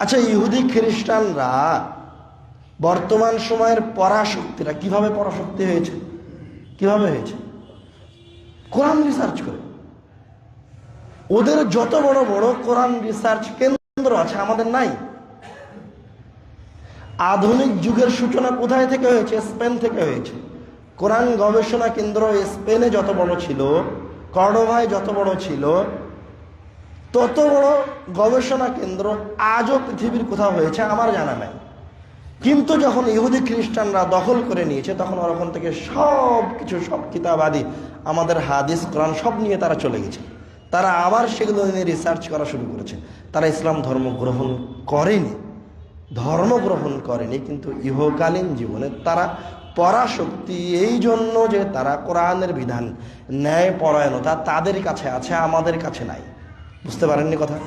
আচ্ছা, ইহুদি খ্রিস্টানরা বর্তমান সময়ের পরাশক্তিরা কিভাবে পরাশক্তি হয়েছে? কিভাবে হয়েছে? কোরআন রিসার্চ করে। ওদের যত বড় বড় কোরআন রিসার্চ কেন্দ্র আছে, আমাদের নাই। আধুনিক যুগের সূচনা কোথায় থেকে হয়েছে? স্পেন থেকে হয়েছে। কোরআন গবেষণা কেন্দ্র স্পেনে যত বড় ছিল, কর্ডোভায় যত বড় ছিল, তত বড় গবেষণা কেন্দ্র আজও পৃথিবীর কোথাও হয়েছে আমার জানা নাই। কিন্তু যখন ইহুদি খ্রিস্টানরা দখল করে নিয়েছে, তখন ওখান থেকে সব কিছু, সব কিতাবাদি, আমাদের হাদিস কোরআন সব নিয়ে তারা চলে গেছে। তারা আবার সেগুলো নিয়ে রিসার্চ করা শুরু করেছে। তারা ইসলাম ধর্ম গ্রহণ করেনি, কিন্তু ইহকালীন জীবনে তারা পরাশক্তি এই জন্য যে তারা কোরআনের বিধান, ন্যায় পরায়ণতা তাদের কাছে আছে, আমাদের কাছে নাই। বুঝতে পারেননি কথা?